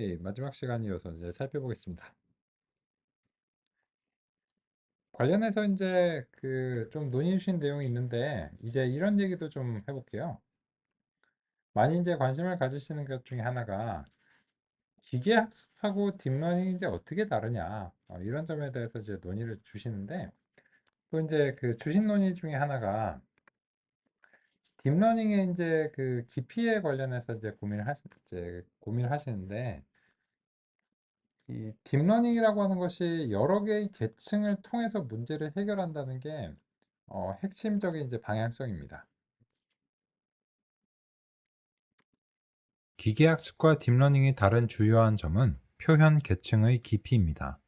Q&A 마지막 시간이어서 이제 살펴보겠습니다. 관련해서 이제 그 좀 논의 주신 내용이 있는데 이제 이런 얘기도 좀 해볼게요. 많이 이제 관심을 가지시는 것 중에 하나가 기계학습하고 딥러닝이 이제 어떻게 다르냐 이런 점에 대해서 이제 논의를 주시는데 또 이제 그 주신 논의 중에 하나가 딥러닝의 이제 그 깊이에 관련해서 이제 고민을 하시는데 이 딥러닝이라고 하는 것이 여러 개의 계층을 통해서 문제를 해결한다는 게 핵심적인 이제 방향성입니다. 기계학습과 딥러닝이 다른 주요한 점은 표현 계층의 깊이입니다.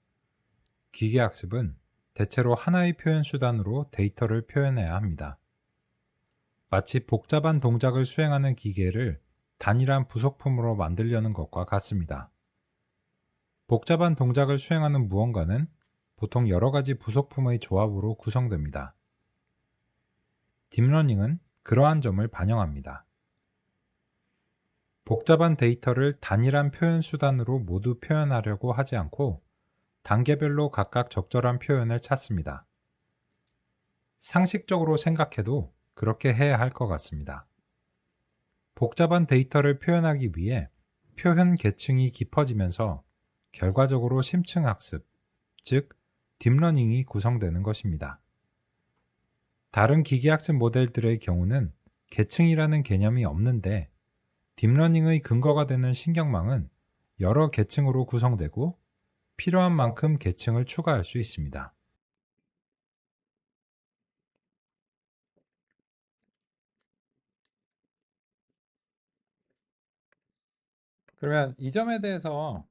기계학습은 대체로 하나의 표현 수단으로 데이터를 표현해야 합니다. 마치 복잡한 동작을 수행하는 기계를 단일한 부속품으로 만들려는 것과 같습니다. 복잡한 동작을 수행하는 무언가는 보통 여러 가지 부속품의 조합으로 구성됩니다. 딥러닝은 그러한 점을 반영합니다. 복잡한 데이터를 단일한 표현 수단으로 모두 표현하려고 하지 않고 단계별로 각각 적절한 표현을 찾습니다. 상식적으로 생각해도 그렇게 해야 할 것 같습니다. 복잡한 데이터를 표현하기 위해 표현 계층이 깊어지면서 결과적으로 심층 학습, 즉 딥러닝이 구성되는 것입니다. 다른 기계학습 모델들의 경우는 계층이라는 개념이 없는데 딥러닝의 근거가 되는 신경망은 여러 계층으로 구성되고 필요한 만큼 계층을 추가할 수 있습니다. 그러면 이 점에 대해서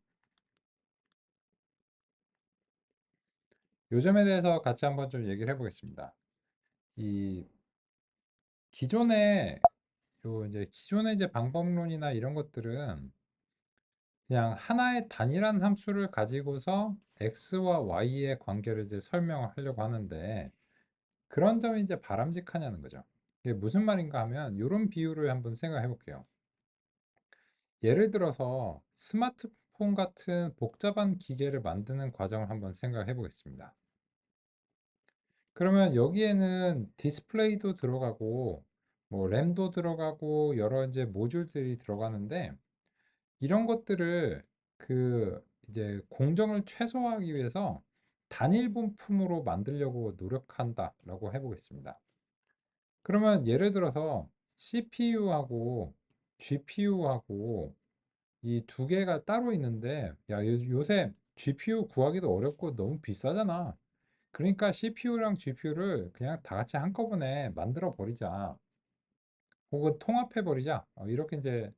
요 점에 대해서 같이 한번 좀 얘기를 해보겠습니다. 이 기존의 기존의 이제 방법론이나 이런 것들은 그냥 하나의 단일한 함수를 가지고서 x와 y의 관계를 이제 설명을 하려고 하는데 그런 점이 이제 바람직하냐는 거죠. 이게 무슨 말인가 하면 이런 비유를 한번 생각해 볼게요. 예를 들어서 스마트폰 같은 복잡한 기계를 만드는 과정을 한번 생각해 보겠습니다. 그러면 여기에는 디스플레이도 들어가고 뭐 램도 들어가고 여러 이제 모듈들이 들어가는데 이런 것들을 그 이제 공정을 최소화하기 위해서 단일 부품으로 만들려고 노력한다라고 해보겠습니다. 그러면 예를 들어서 CPU하고 GPU하고 이 두 개가 따로 있는데 야 요새 GPU 구하기도 어렵고 너무 비싸잖아. 그러니까 CPU랑 GPU를 그냥 다 같이 한꺼번에 만들어 버리자. 혹은 통합해 버리자. 이렇게 이제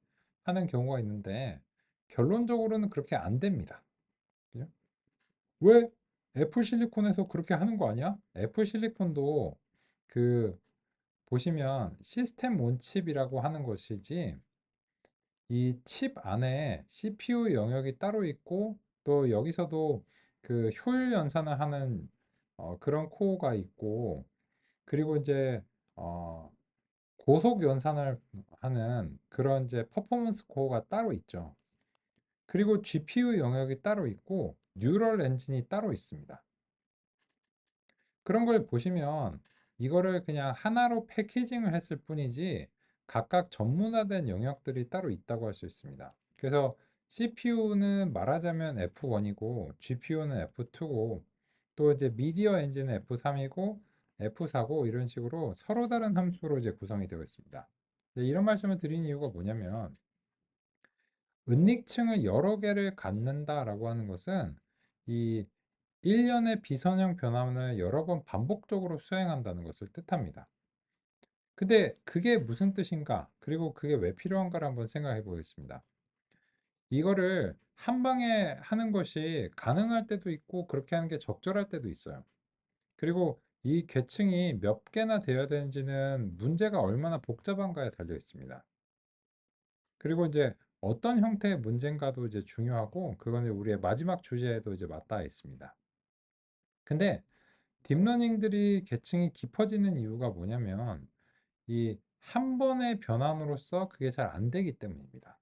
하는 경우가 있는데 결론적으로는 그렇게 안 됩니다. 그죠? 왜 애플 실리콘에서 그렇게 하는 거 아니야? 애플 실리콘도 그 보시면 시스템 온 칩이라고 하는 것이지 이 칩 안에 CPU 영역이 따로 있고 또 여기서도 그 효율 연산을 하는 그런 코어가 있고 그리고 이제 어, 고속 연산을 하는 그런 이제 퍼포먼스 코어가 따로 있죠. 그리고 GPU 영역이 따로 있고 뉴럴 엔진이 따로 있습니다. 그런 걸 보시면 이거를 그냥 하나로 패키징을 했을 뿐이지 각각 전문화된 영역들이 따로 있다고 할 수 있습니다. 그래서 CPU는 말하자면 F1이고 GPU는 F2고 또 이제 미디어 엔진은 F3이고 F4고 이런 식으로 서로 다른 함수로 이제 구성이 되어 있습니다. 이런 말씀을 드린 이유가 뭐냐면 은닉층을 여러 개를 갖는다라고 하는 것은 이 일련의 비선형 변환을 여러 번 반복적으로 수행한다는 것을 뜻합니다. 근데 그게 무슨 뜻인가? 그리고 그게 왜 필요한가를 한번 생각해 보겠습니다. 이거를 한 방에 하는 것이 가능할 때도 있고 그렇게 하는 게 적절할 때도 있어요. 그리고 이 계층이 몇 개나 되어야 되는지는 문제가 얼마나 복잡한가에 달려 있습니다. 그리고 이제 어떤 형태의 문제인가도 이제 중요하고 그거는 우리의 마지막 주제에도 이제 맞닿아 있습니다. 근데 딥러닝들이 계층이 깊어지는 이유가 뭐냐면 이 한 번의 변환으로서 그게 잘 안 되기 때문입니다.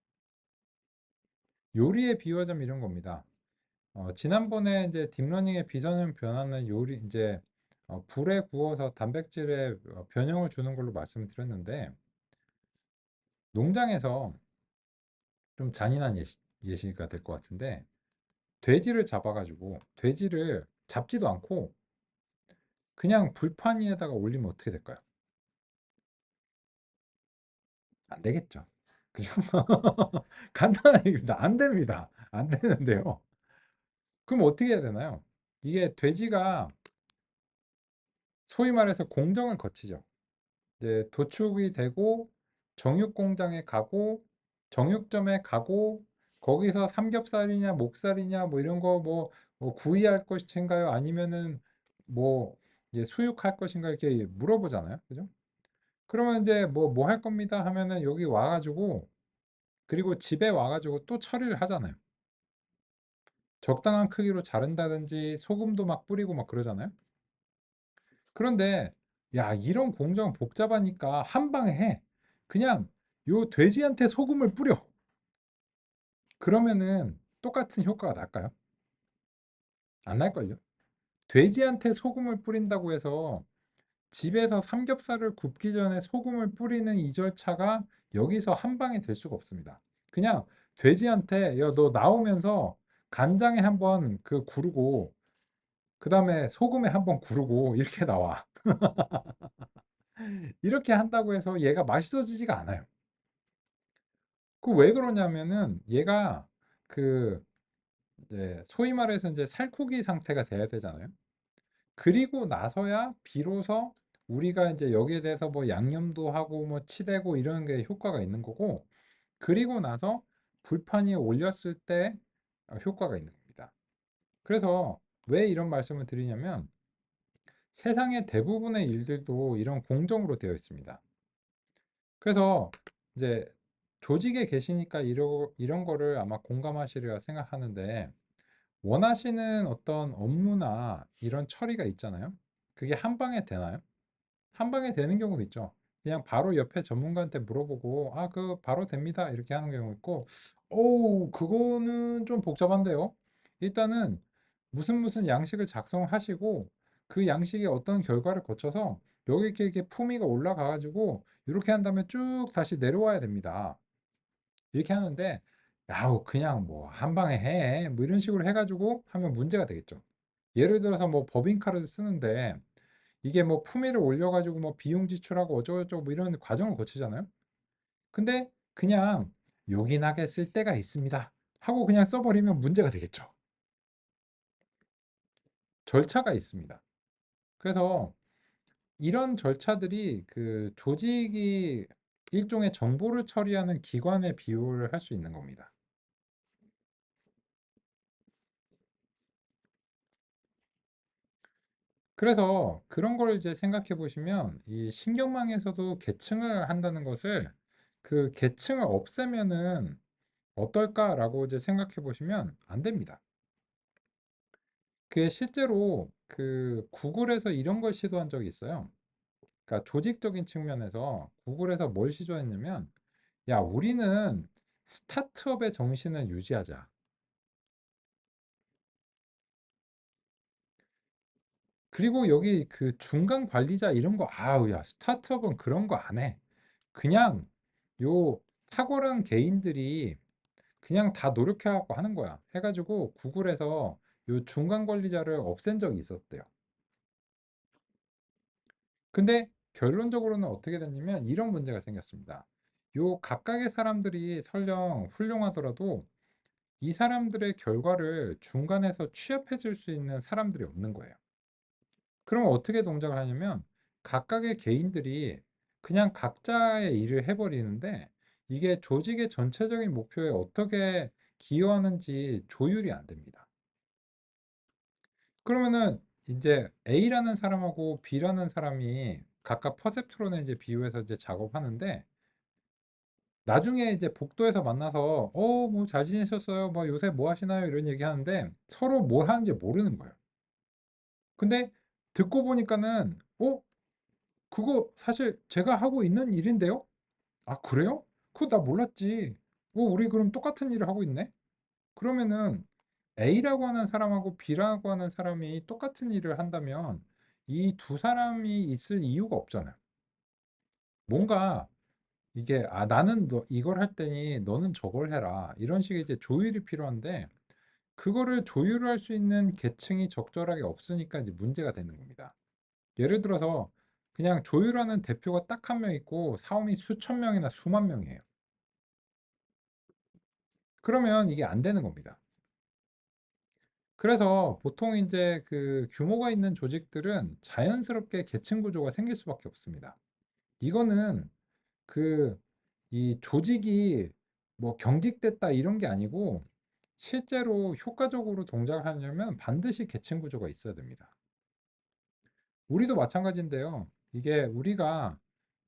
요리에 비유하자면 이런 겁니다. 지난번에 이제 딥러닝의 비전형 변화는 요리 이제 불에 구워서 단백질에 변형을 주는 걸로 말씀을 드렸는데, 농장에서 좀 잔인한 예시가 될 것 같은데, 돼지를 잡아가지고 돼지를 잡지도 않고 그냥 불판 위에다가 올리면 어떻게 될까요? 안 되겠죠. 그죠? 간단한 얘기입니다. 안 됩니다. 안 되는데요. 그럼 어떻게 해야 되나요? 이게 돼지가 소위 말해서 공정을 거치죠. 이제 도축이 되고 정육 공장에 가고 정육점에 가고 거기서 삼겹살이냐 목살이냐 뭐 이런 거 뭐 구이할 것인가요? 아니면은 뭐 이제 수육할 것인가 이렇게 물어보잖아요. 그죠? 그러면 이제 뭐 할 겁니다 하면은 여기 와가지고 그리고 집에 와가지고 또 처리를 하잖아요. 적당한 크기로 자른다든지 소금도 막 뿌리고 막 그러잖아요. 그런데 야, 이런 공정 복잡하니까 한 방에 해. 그냥 요 돼지한테 소금을 뿌려. 그러면은 똑같은 효과가 날까요? 안 날걸요? 돼지한테 소금을 뿌린다고 해서 집에서 삼겹살을 굽기 전에 소금을 뿌리는 이 절차가 여기서 한 방에 될 수가 없습니다. 그냥 돼지한테 야, 너 나오면서 간장에 한번 그 구르고 그다음에 소금에 한번 구르고 이렇게 나와. 이렇게 한다고 해서 얘가 맛있어지지가 않아요. 그 왜 그러냐면은 얘가 그 이제 소위 말해서 이제 살코기 상태가 돼야 되잖아요. 그리고 나서야 비로소 우리가 이제 여기에 대해서 뭐 양념도 하고 뭐 치대고 이런 게 효과가 있는 거고, 그리고 나서 불판 위에 올렸을 때 효과가 있는 겁니다. 그래서 왜 이런 말씀을 드리냐면 세상의 대부분의 일들도 이런 공정으로 되어 있습니다. 그래서 이제 조직에 계시니까 이런 거를 아마 공감하시리라 생각하는데, 원하시는 어떤 업무나 이런 처리가 있잖아요. 그게 한 방에 되나요? 한 방에 되는 경우도 있죠. 그냥 바로 옆에 전문가한테 물어보고, 아, 그 바로 됩니다. 이렇게 하는 경우 있고, 오, 그거는 좀 복잡한데요. 일단은 무슨 양식을 작성하시고, 그 양식이 어떤 결과를 거쳐서 여기 이렇게 품위가 올라가가지고, 이렇게 한 다음에 쭉 다시 내려와야 됩니다. 이렇게 하는데, 야우, 그냥 뭐 한 방에 해. 뭐 이런 식으로 해가지고 하면 문제가 되겠죠. 예를 들어서 뭐 법인카드를 쓰는데, 이게 뭐 품위를 올려가지고 뭐 비용 지출하고 어쩌고저쩌고 뭐 이런 과정을 거치잖아요. 근데 그냥 요긴하게 쓸 때가 있습니다 하고 그냥 써버리면 문제가 되겠죠. 절차가 있습니다. 그래서 이런 절차들이 그 조직이 일종의 정보를 처리하는 기관에 비유를 할 수 있는 겁니다. 그래서 그런 걸 이제 생각해 보시면 이 신경망에서도 계층을 한다는 것을 그 계층을 없애면은 어떨까라고 이제 생각해 보시면 안 됩니다. 그게 실제로 그 구글에서 이런 걸 시도한 적이 있어요. 그러니까 조직적인 측면에서 구글에서 뭘 시도했냐면, 야, 우리는 스타트업의 정신을 유지하자. 그리고 여기 그 중간 관리자 이런 거, 아우, 야, 스타트업은 그런 거 안 해. 그냥 요 탁월한 개인들이 그냥 다 노력해갖고 하는 거야. 해가지고 구글에서 요 중간 관리자를 없앤 적이 있었대요. 근데 결론적으로는 어떻게 됐냐면 이런 문제가 생겼습니다. 요 각각의 사람들이 설령 훌륭하더라도 이 사람들의 결과를 중간에서 취합해 줄 수 있는 사람들이 없는 거예요. 그러면 어떻게 동작을 하냐면 각각의 개인들이 그냥 각자의 일을 해버리는데 이게 조직의 전체적인 목표에 어떻게 기여하는지 조율이 안 됩니다. 그러면은 이제 A라는 사람하고 B라는 사람이 각각 퍼셉트론에 이제 비유해서 이제 작업하는데 나중에 이제 복도에서 만나서 뭐 잘 지내셨어요? 뭐 요새 뭐 하시나요? 이런 얘기 하는데 서로 뭘 하는지 모르는 거예요. 근데 듣고 보니까는 그거 사실 제가 하고 있는 일인데요? 아, 그래요? 그거 나 몰랐지. 우리 그럼 똑같은 일을 하고 있네? 그러면은 A라고 하는 사람하고 B라고 하는 사람이 똑같은 일을 한다면 이 두 사람이 있을 이유가 없잖아요. 뭔가 이게 나는 너 이걸 할 테니 너는 저걸 해라. 이런 식의 이제 조율이 필요한데 그거를 조율할 수 있는 계층이 적절하게 없으니까 이제 문제가 되는 겁니다. 예를 들어서 그냥 조율하는 대표가 딱 한 명 있고 사원이 수천 명이나 수만 명이에요. 그러면 이게 안 되는 겁니다. 그래서 보통 이제 그 규모가 있는 조직들은 자연스럽게 계층 구조가 생길 수밖에 없습니다. 이거는 그 이 조직이 뭐 경직됐다 이런 게 아니고 실제로 효과적으로 동작을 하려면 반드시 계층 구조가 있어야 됩니다. 우리도 마찬가지인데요. 이게 우리가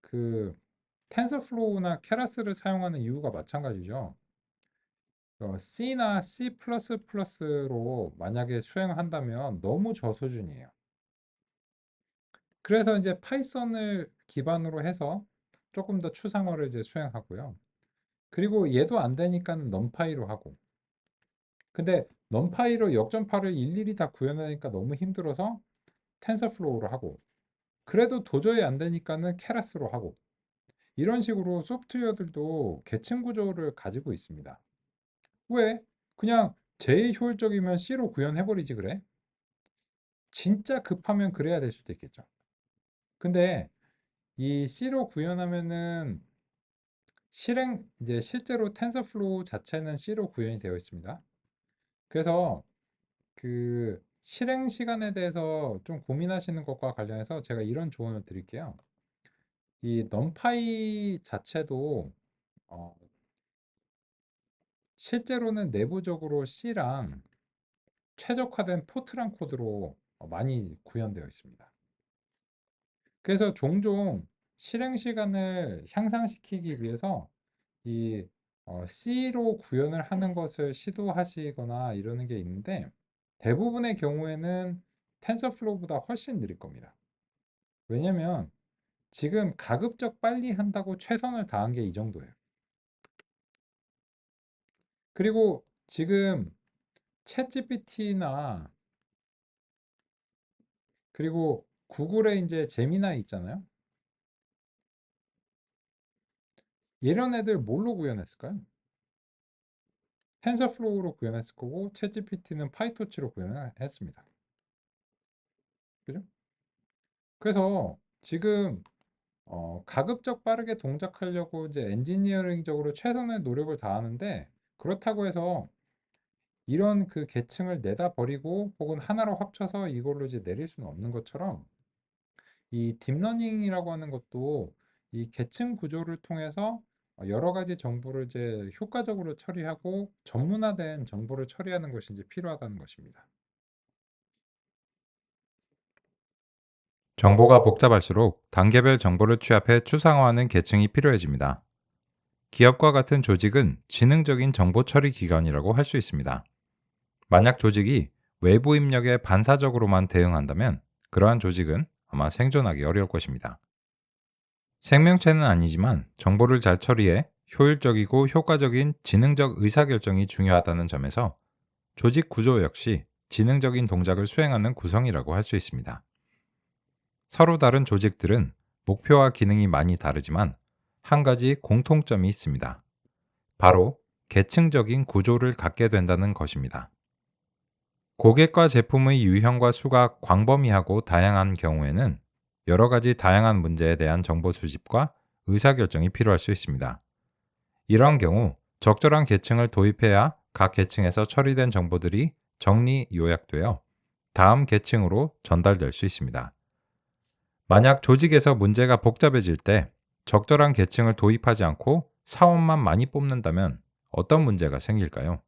그 텐서플로우나 케라스를 사용하는 이유가 마찬가지죠. C나 C++로 만약에 수행을 한다면 너무 저수준이에요. 그래서 이제 파이썬을 기반으로 해서 조금 더 추상화를 이제 수행하고요. 그리고 얘도 안 되니까는 넘파이로 하고. 근데 넘파이로 역전파를 일일이 다 구현하니까 너무 힘들어서 텐서플로우로 하고. 그래도 도저히 안 되니까는 케라스로 하고. 이런 식으로 소프트웨어들도 계층 구조를 가지고 있습니다. 왜? 그냥 제일 효율적이면 C로 구현해버리지 그래? 진짜 급하면 그래야 될 수도 있겠죠. 근데 이 C로 구현하면은 이제 실제로 텐서플로우 자체는 C로 구현이 되어 있습니다. 그래서 그 실행 시간에 대해서 좀 고민하시는 것과 관련해서 제가 이런 조언을 드릴게요. 이 넘파이 자체도 어, 실제로는 내부적으로 C랑 최적화된 포트란 코드로 많이 구현되어 있습니다. 그래서 종종 실행 시간을 향상시키기 위해서 이 C로 구현을 하는 것을 시도하시거나 이러는 게 있는데 대부분의 경우에는 텐서플로우보다 훨씬 느릴 겁니다. 왜냐면 지금 가급적 빨리 한다고 최선을 다한 게 이 정도예요. 그리고 지금 챗GPT나 그리고 구글의 이제 제미나이 있잖아요. 이런 애들 뭘로 구현했을까요? 텐서플로우로 구현했을 거고 챗GPT는 파이토치로 구현을 했습니다. 그죠? 그래서 지금 가급적 빠르게 동작하려고 이제 엔지니어링적으로 최선의 노력을 다하는데 그렇다고 해서 이런 그 계층을 내다 버리고 혹은 하나로 합쳐서 이걸로 이제 내릴 수는 없는 것처럼 이 딥러닝이라고 하는 것도 이 계층 구조를 통해서 여러 가지 정보를 이제 효과적으로 처리하고 전문화된 정보를 처리하는 것이 이제 필요하다는 것입니다. 정보가 복잡할수록 단계별 정보를 취합해 추상화하는 계층이 필요해집니다. 기업과 같은 조직은 지능적인 정보 처리 기관이라고 할 수 있습니다. 만약 조직이 외부 입력에 반사적으로만 대응한다면 그러한 조직은 아마 생존하기 어려울 것입니다. 생명체는 아니지만 정보를 잘 처리해 효율적이고 효과적인 지능적 의사결정이 중요하다는 점에서 조직 구조 역시 지능적인 동작을 수행하는 구성이라고 할 수 있습니다. 서로 다른 조직들은 목표와 기능이 많이 다르지만 한 가지 공통점이 있습니다. 바로 계층적인 구조를 갖게 된다는 것입니다. 고객과 제품의 유형과 수가 광범위하고 다양한 경우에는 여러 가지 다양한 문제에 대한 정보 수집과 의사결정이 필요할 수 있습니다. 이런 경우 적절한 계층을 도입해야 각 계층에서 처리된 정보들이 정리 요약되어 다음 계층으로 전달될 수 있습니다. 만약 조직에서 문제가 복잡해질 때 적절한 계층을 도입하지 않고 사원만 많이 뽑는다면 어떤 문제가 생길까요?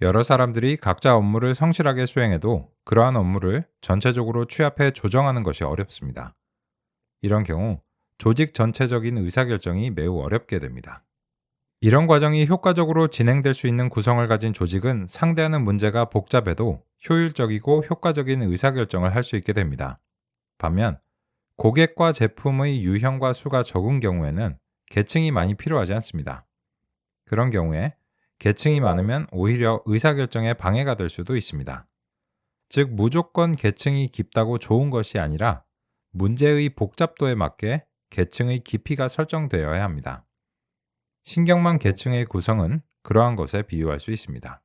여러 사람들이 각자 업무를 성실하게 수행해도 그러한 업무를 전체적으로 취합해 조정하는 것이 어렵습니다. 이런 경우 조직 전체적인 의사결정이 매우 어렵게 됩니다. 이런 과정이 효과적으로 진행될 수 있는 구성을 가진 조직은 상대하는 문제가 복잡해도 효율적이고 효과적인 의사결정을 할 수 있게 됩니다. 반면 고객과 제품의 유형과 수가 적은 경우에는 계층이 많이 필요하지 않습니다. 그런 경우에 계층이 많으면 오히려 의사결정에 방해가 될 수도 있습니다. 즉, 무조건 계층이 깊다고 좋은 것이 아니라 문제의 복잡도에 맞게 계층의 깊이가 설정되어야 합니다. 신경망 계층의 구성은 그러한 것에 비유할 수 있습니다.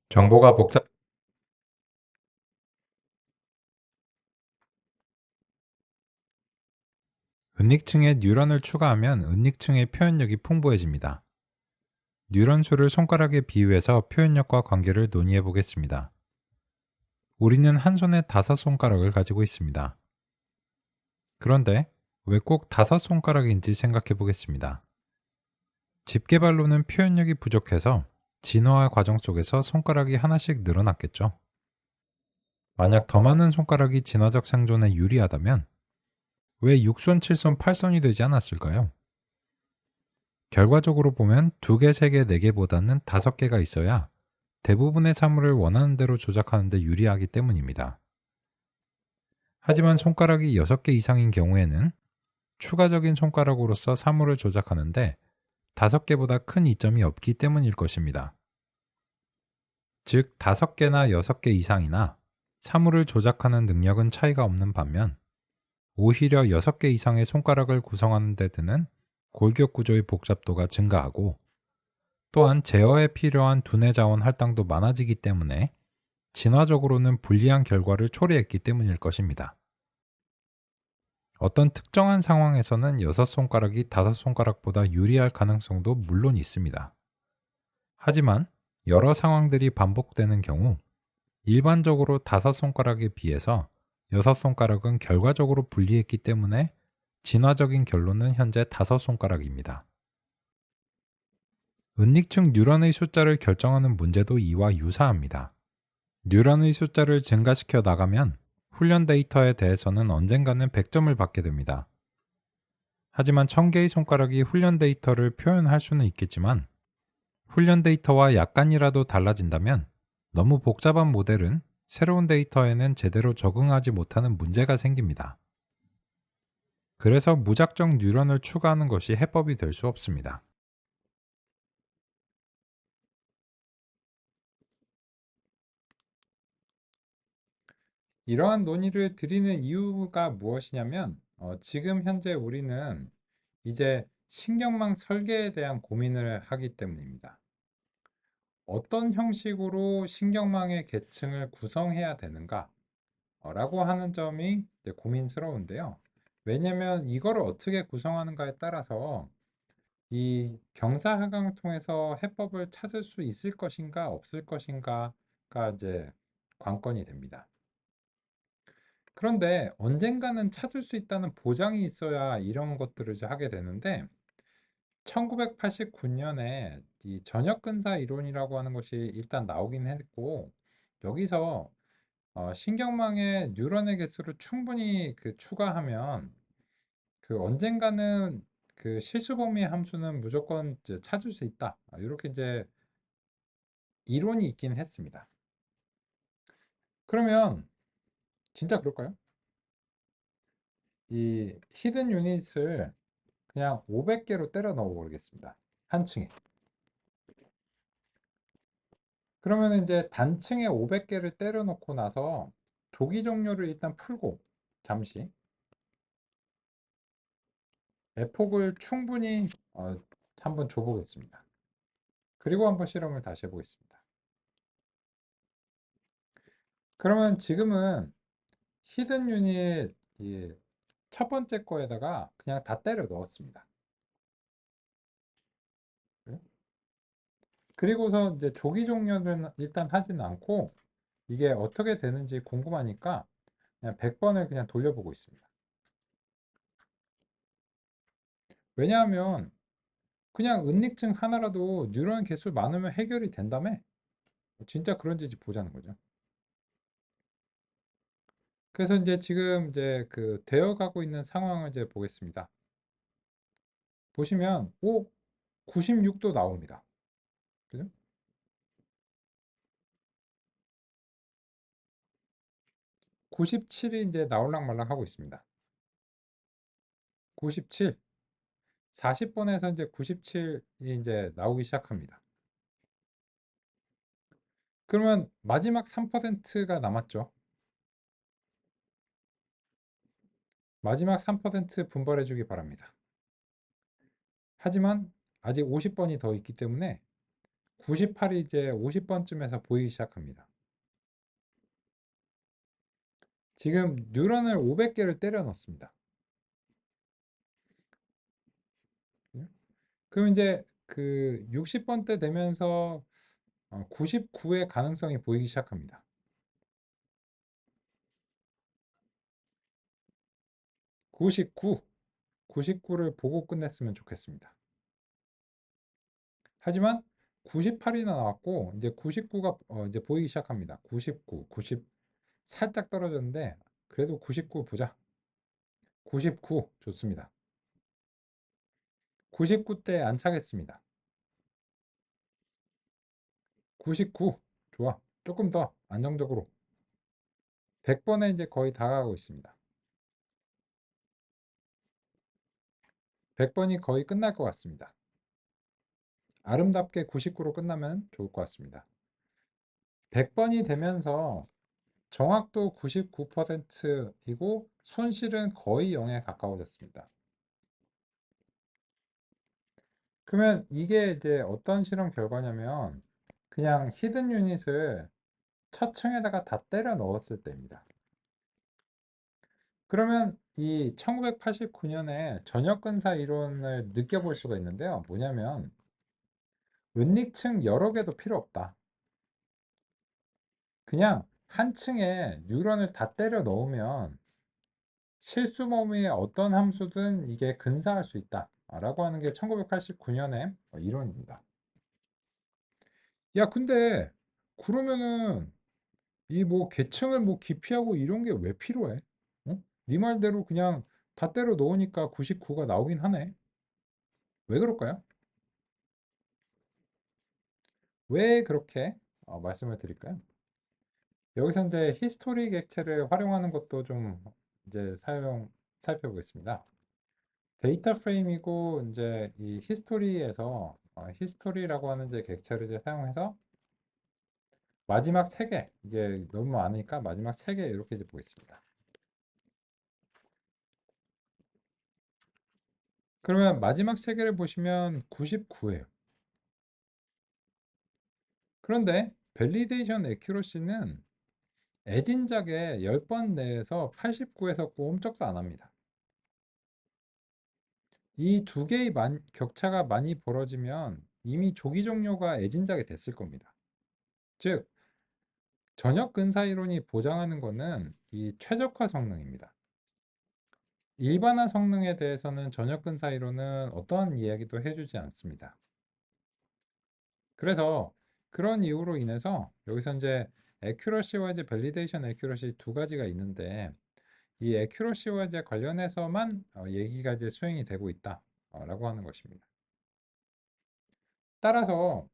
정보가 복잡 은닉층에 뉴런을 추가하면 은닉층의 표현력이 풍부해집니다. 뉴런 수를 손가락에 비유해서 표현력과 관계를 논의해 보겠습니다. 우리는 한 손에 5손가락을 가지고 있습니다. 그런데 왜 꼭 5손가락인지 생각해 보겠습니다. 집게발로는 표현력이 부족해서 진화와 과정 속에서 손가락이 하나씩 늘어났겠죠. 만약 더 많은 손가락이 진화적 생존에 유리하다면 왜 6손, 7손, 8손이 되지 않았을까요? 결과적으로 보면 2개, 3개, 4개보다는 5개가 있어야 대부분의 사물을 원하는 대로 조작하는 데 유리하기 때문입니다. 하지만 손가락이 6개 이상인 경우에는 추가적인 손가락으로서 사물을 조작하는데 5개보다 큰 이점이 없기 때문일 것입니다. 즉, 5개나 6개 이상이나 사물을 조작하는 능력은 차이가 없는 반면 오히려 6개 이상의 손가락을 구성하는 데 드는 골격 구조의 복잡도가 증가하고 또한 제어에 필요한 두뇌 자원 할당도 많아지기 때문에 진화적으로는 불리한 결과를 초래했기 때문일 것입니다. 어떤 특정한 상황에서는 6손가락이 5손가락보다 유리할 가능성도 물론 있습니다. 하지만 여러 상황들이 반복되는 경우 일반적으로 5손가락에 비해서 6손가락은 결과적으로 불리했기 때문에 진화적인 결론은 현재 5손가락입니다. 은닉층 뉴런의 숫자를 결정하는 문제도 이와 유사합니다. 뉴런의 숫자를 증가시켜 나가면 훈련 데이터에 대해서는 언젠가는 100점을 받게 됩니다. 하지만 1000개의 손가락이 훈련 데이터를 표현할 수는 있겠지만 훈련 데이터와 약간이라도 달라진다면 너무 복잡한 모델은 새로운 데이터에는 제대로 적응하지 못하는 문제가 생깁니다. 그래서 무작정 뉴런을 추가하는 것이 해법이 될 수 없습니다. 이러한 논의를 드리는 이유가 무엇이냐면, 지금 현재 우리는 이제 신경망 설계에 대한 고민을 하기 때문입니다. 어떤 형식으로 신경망의 계층을 구성해야 되는가? 라고 하는 점이 이제 고민스러운데요. 왜냐하면 이거를 어떻게 구성하는가에 따라서 이 경사하강을 통해서 해법을 찾을 수 있을 것인가 없을 것인가가 이제 관건이 됩니다. 그런데 언젠가는 찾을 수 있다는 보장이 있어야 이런 것들을 이제 하게 되는데 1989년에 이 전역근사 이론이라고 하는 것이 일단 나오긴 했고 여기서 신경망에 뉴런의 개수를 충분히 추가하면 언젠가는 실수 범위의 함수는 무조건 이제 찾을 수 있다. 이렇게 이제 이론이 있긴 했습니다. 그러면 진짜 그럴까요? 이 히든 유닛을 그냥 500개로 때려 넣어 버리겠습니다. 한 층에. 그러면 이제 단층에 500개를 때려 놓고 나서 조기 종료를 일단 풀고 잠시 에폭을 충분히 한번 줘 보겠습니다. 그리고 한번 실험을 다시 해 보겠습니다. 그러면 지금은 히든 유닛 첫 번째 거에다가 그냥 다 때려 넣었습니다. 그리고서 이제 조기 종료는 일단 하진 않고 이게 어떻게 되는지 궁금하니까 그냥 100번을 그냥 돌려보고 있습니다. 왜냐하면 그냥 은닉증 하나라도 뉴런 개수 많으면 해결이 된다며? 진짜 그런지 보자는 거죠. 그래서 이제 지금 이제 되어가고 있는 상황을 이제 보겠습니다. 보시면 96도 나옵니다. 그죠? 97이 이제 나올락 말락 하고 있습니다. 97. 40번에서 이제 97이 이제 나오기 시작합니다. 그러면 마지막 3%가 남았죠. 마지막 3% 분발해 주기 바랍니다. 하지만 아직 50번이 더 있기 때문에 98이 이제 50번쯤에서 보이기 시작합니다. 지금 뉴런을 500개를 때려 넣습니다. 그럼 이제 그 60번 때 되면서 99의 가능성이 보이기 시작합니다. 99, 99를 보고 끝냈으면 좋겠습니다. 하지만 98이나 나왔고 이제 99가 이제 보이기 시작합니다. 99, 90 살짝 떨어졌는데 그래도 99 보자. 99 좋습니다. 99대 안차겠습니다. 99 좋아. 조금 더 안정적으로 100번에 이제 거의 다가가고 있습니다. 100번이 거의 끝날 것 같습니다. 아름답게 99로 끝나면 좋을 것 같습니다. 100번이 되면서 정확도 99%이고 손실은 거의 0에 가까워졌습니다. 그러면 이게 이제 어떤 실험 결과냐면 그냥 히든 유닛을 첫 층에다가 다 때려 넣었을 때입니다. 그러면 이 1989년에 전역근사 이론을 느껴볼 수가 있는데요. 뭐냐면 은닉층 여러 개도 필요 없다. 그냥 한 층에 뉴런을 다 때려 넣으면 실수 범위의 어떤 함수든 이게 근사할 수 있다. 라고 하는 게 1989년의 이론입니다. 야, 근데 그러면은 이 뭐 계층을 뭐 기피하고 이런 게 왜 필요해? 어? 네 말대로 그냥 다 때려 넣으니까 99가 나오긴 하네. 왜 그럴까요? 왜 그렇게 말씀을 드릴까요? 여기서 이제 히스토리 객체를 활용하는 것도 좀 이제 살펴보겠습니다. 데이터 프레임이고 이제 이 히스토리에서 히스토리라고 하는 이제 객체를 이제 사용해서 마지막 세 개 이게 너무 많으니까 마지막 세 개 이렇게 이제 보겠습니다. 그러면 마지막 세 개를 보시면 99예요. 그런데 밸리데이션 에큐러시는 애진작의 10번 내에서 89에서 꼼짝도 안 합니다. 이 두 개의 격차가 많이 벌어지면 이미 조기 종료가 애진작이 됐을 겁니다. 즉, 전역 근사 이론이 보장하는 것은 이 최적화 성능입니다. 일반화 성능에 대해서는 전역 근사 이론은 어떠한 이야기도 해주지 않습니다. 그래서 그런 이유로 인해서 여기서 이제 accuracy와 이제 validation accuracy 두 가지가 있는데 이 accuracy와 이제 관련해서만 얘기가 이제 수행이 되고 있다라고 하는 것입니다. 따라서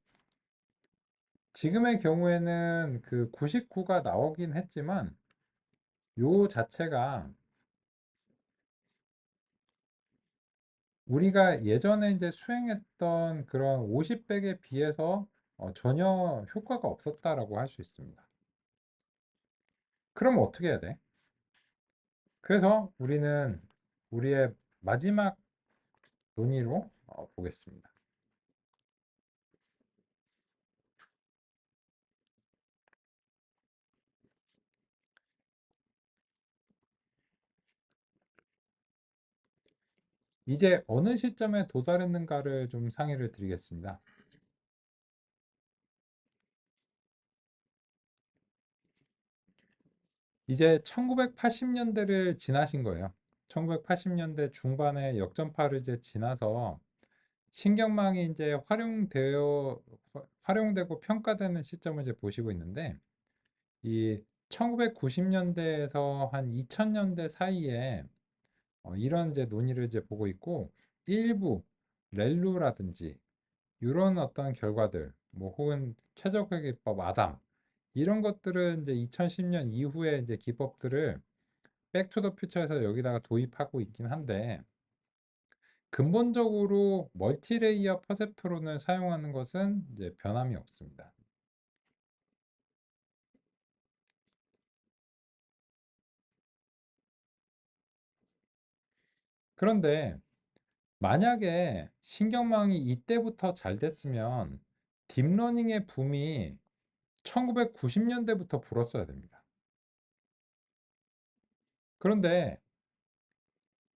지금의 경우에는 그 99가 나오긴 했지만 요 자체가 우리가 예전에 이제 수행했던 그런 50백에 비해서 전혀 효과가 없었다라고 할 수 있습니다. 그럼 어떻게 해야 돼? 그래서 우리는 우리의 마지막 논의로 보겠습니다. 이제 어느 시점에 도달했는가를 좀 상의를 드리겠습니다. 이제 1980년대를 지나신 거예요. 1980년대 중반에 역전파를 이제 지나서 신경망이 이제 활용되고 평가되는 시점을 이제 보시고 있는데 이 1990년대에서 한 2000년대 사이에 이런 이제 논의를 이제 보고 있고 일부 렐루라든지 이런 어떤 결과들 뭐 혹은 최적화 기법 아담 이런 것들은 이제 2010년 이후에 이제 기법들을 백투더 퓨처에서 여기다가 도입하고 있긴 한데 근본적으로 멀티레이어 퍼셉트론을 사용하는 것은 이제 변함이 없습니다. 그런데 만약에 신경망이 이때부터 잘 됐으면 딥러닝의 붐이 1990년대부터 불었어야 됩니다. 그런데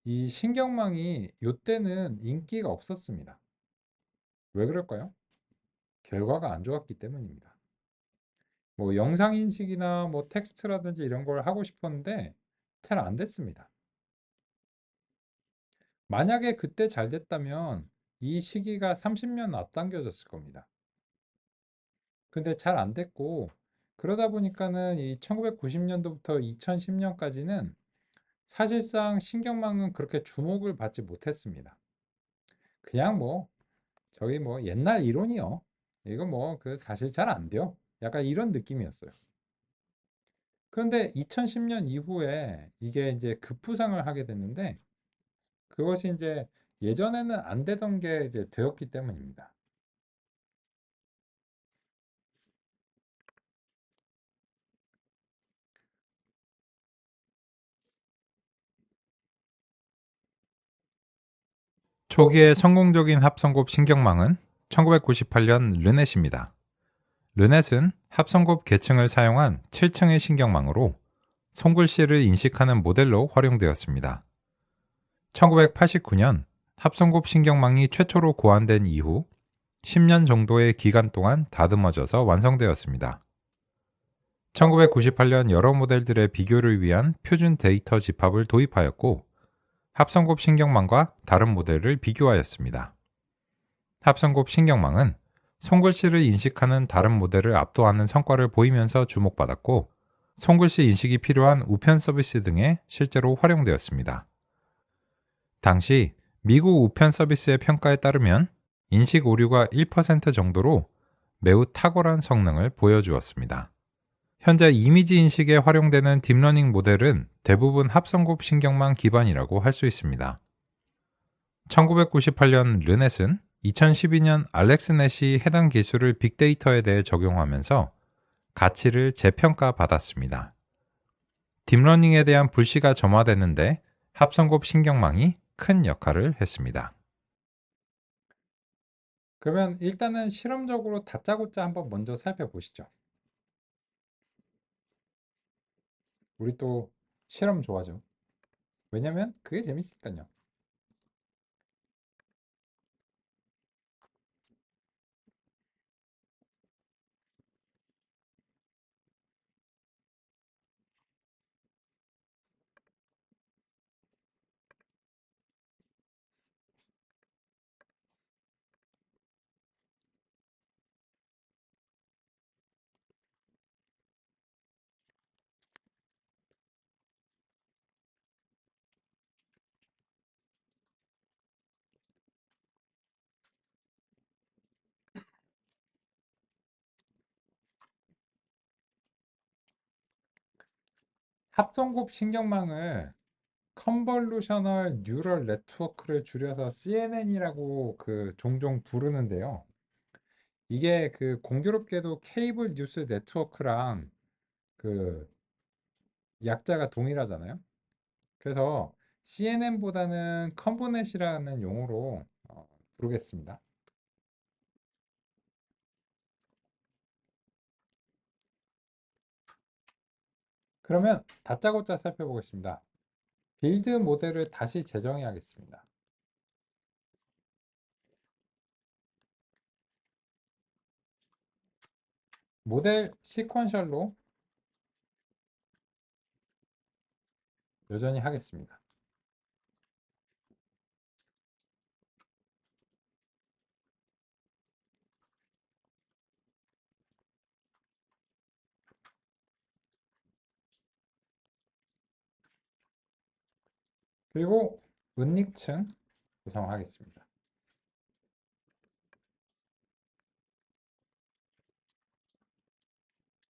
이 신경망이 이때는 인기가 없었습니다. 왜 그럴까요? 결과가 안 좋았기 때문입니다. 뭐 영상 인식이나 뭐 텍스트라든지 이런 걸 하고 싶었는데 잘 안 됐습니다. 만약에 그때 잘 됐다면 이 시기가 30년 앞당겨졌을 겁니다. 근데 잘 안 됐고, 그러다 보니까는 이 1990년도부터 2010년까지는 사실상 신경망은 그렇게 주목을 받지 못했습니다. 그냥 뭐 저희 뭐 옛날 이론이요. 이거 뭐 그 사실 잘 안 돼요. 약간 이런 느낌이었어요. 그런데 2010년 이후에 이게 이제 급부상을 하게 됐는데, 그것이 이제 예전에는 안 되던 게 이제 되었기 때문입니다. 초기의 성공적인 합성곱 신경망은 1998년 르넷입니다. 르넷은 합성곱 계층을 사용한 7층의 신경망으로 손글씨를 인식하는 모델로 활용되었습니다. 1989년 합성곱 신경망이 최초로 고안된 이후 10년 정도의 기간 동안 다듬어져서 완성되었습니다. 1998년 여러 모델들의 비교를 위한 표준 데이터 집합을 도입하였고 합성곱 신경망과 다른 모델을 비교하였습니다. 합성곱 신경망은 손글씨를 인식하는 다른 모델을 압도하는 성과를 보이면서 주목받았고 손글씨 인식이 필요한 우편 서비스 등에 실제로 활용되었습니다. 당시 미국 우편 서비스의 평가에 따르면 인식 오류가 1% 정도로 매우 탁월한 성능을 보여주었습니다. 현재 이미지 인식에 활용되는 딥러닝 모델은 대부분 합성곱 신경망 기반이라고 할 수 있습니다. 1998년 르넷은 2012년 알렉스넷이 해당 기술을 빅데이터에 대해 적용하면서 가치를 재평가받았습니다. 딥러닝에 대한 불씨가 점화됐는데 합성곱 신경망이 큰 역할을 했습니다. 그러면 일단은 실험적으로 다짜고짜 한번 먼저 살펴보시죠. 우리 또 실험 좋아하죠. 왜냐면 그게 재밌으니까요. 합성곱 신경망을 컨볼루셔널 뉴럴 네트워크를 줄여서 CNN이라고 그 종종 부르는데요. 이게 그 공교롭게도 케이블 뉴스 네트워크랑 그 약자가 동일하잖아요. 그래서 CNN보다는 컨보넷이라는 용어로 부르겠습니다. 그러면 다짜고짜 살펴보겠습니다. 빌드 모델을 다시 재정의하겠습니다. 모델 시퀀셜로 여전히 하겠습니다. 그리고 은닉층 구성하겠습니다.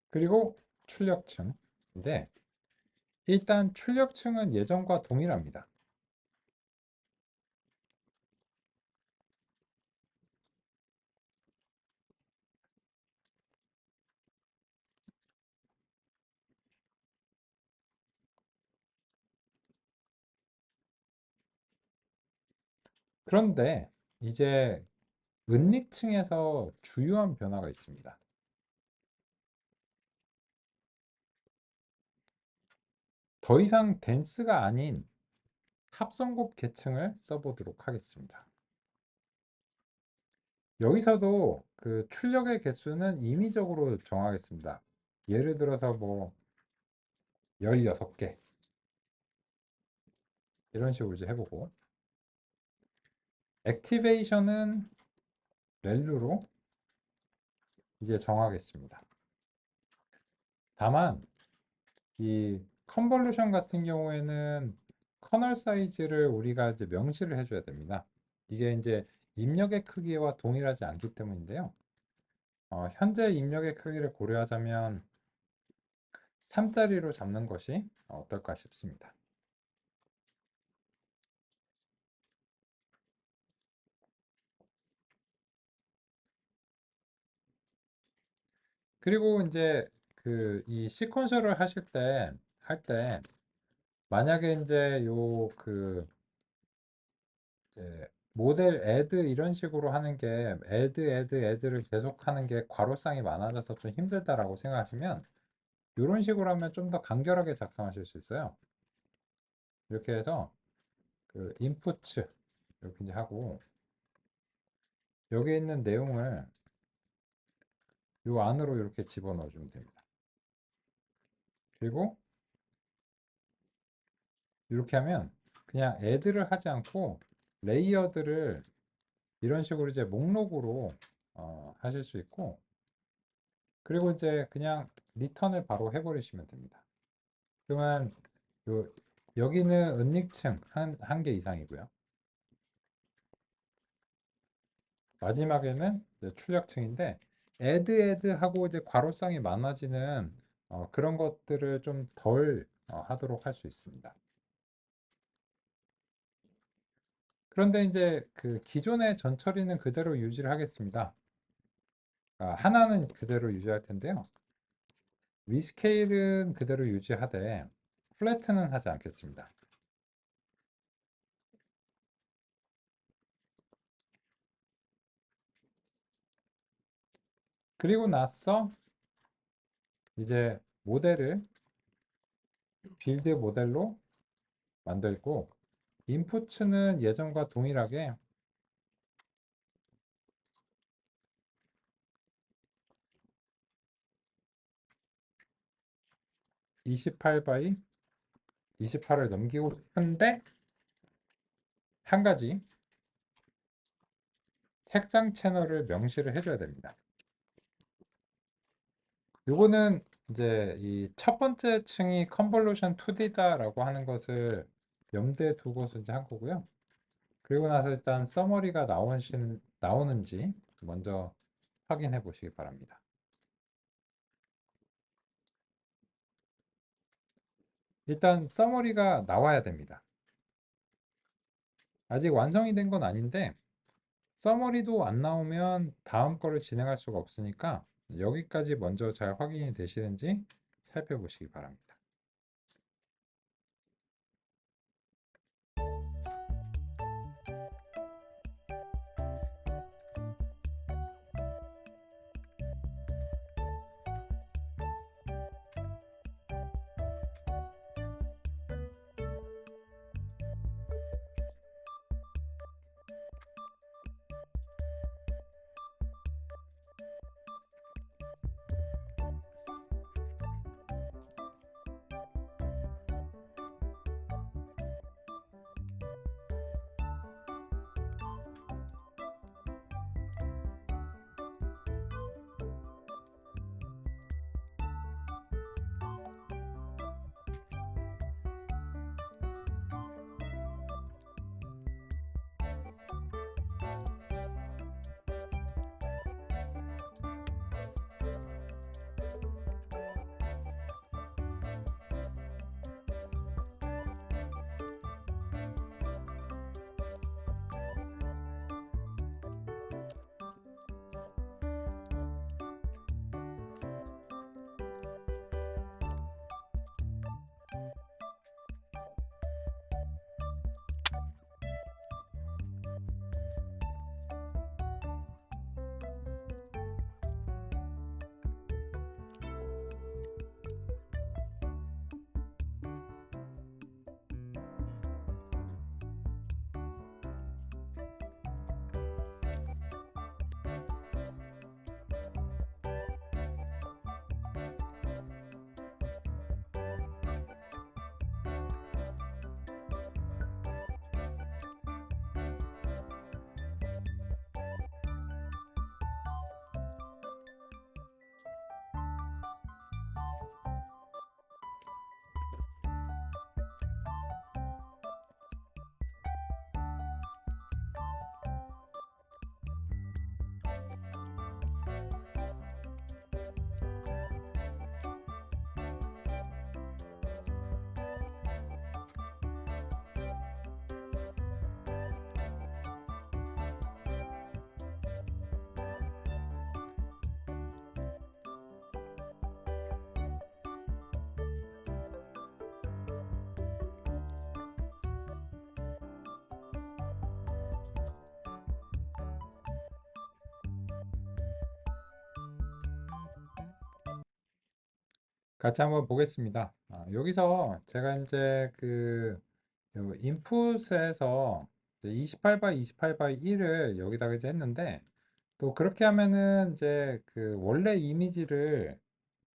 그리고 출력층인데 일단 출력층은 예전과 동일합니다. 그런데 이제 은닉층에서 주요한 변화가 있습니다. 더 이상 댄스가 아닌 합성곡 계층을 써보도록 하겠습니다. 여기서도 그 출력의 개수는 임의적으로 정하겠습니다. 예를 들어서 뭐 16개 이런 식으로 이제 해보고, 액티베이션은 렐루로 이제 정하겠습니다. 다만 이 컨볼루션 같은 경우에는 커널 사이즈를 우리가 이제 명시를 해줘야 됩니다. 이게 이제 입력의 크기와 동일하지 않기 때문인데요. 현재 입력의 크기를 고려하자면 3짜리로 잡는 것이 어떨까 싶습니다. 그리고 이제 그 이 시퀀셜을 하실 때 할 때 만약에 이제 요 그 모델 애드 이런 식으로 하는 게 애드를 계속 하는 게 과로쌍이 많아져서 좀 힘들다라고 생각하시면 이런 식으로 하면 좀 더 간결하게 작성하실 수 있어요. 이렇게 해서 그 인풋츠 이렇게 이제 하고 여기 있는 내용을 요 안으로 이렇게 집어넣어 주면 됩니다. 그리고 이렇게 하면 그냥 애드를 하지 않고 레이어드를 이런 식으로 이제 목록으로 하실 수 있고, 그리고 이제 그냥 리턴을 바로 해버리시면 됩니다. 그러면 요, 여기는 은닉층 한 개 이상이고요. 마지막에는 이제 출력층인데 애드 하고 이제 괄호쌍이 많아지는 그런 것들을 좀 덜 하도록 할 수 있습니다. 그런데 이제 그 기존의 전처리는 그대로 유지를 하겠습니다. 하나는 그대로 유지할 텐데요. 리스케일은 그대로 유지하되 플래트는 하지 않겠습니다. 그리고 나서 이제 모델을 빌드 모델로 만들고 인풋은 예전과 동일하게 28 바이 28을 넘기고 싶은데 한 가지 색상 채널을 명시를 해줘야 됩니다. 요거는 이제 이 첫 번째 층이 컨볼루션 2D다라고 하는 것을 염두에 두고서 이제 한 거고요. 그리고 나서 일단 서머리가 나오는지 먼저 확인해 보시기 바랍니다. 일단 서머리가 나와야 됩니다. 아직 완성이 된 건 아닌데 서머리도 안 나오면 다음 거를 진행할 수가 없으니까 여기까지 먼저 잘 확인이 되시는지 살펴보시기 바랍니다. 같이 한번 보겠습니다. 여기서 제가 이제 그 인풋에서 28 바이 28 바이 1을 여기다가 이제 했는데, 또 그렇게 하면은 이제 그 원래 이미지를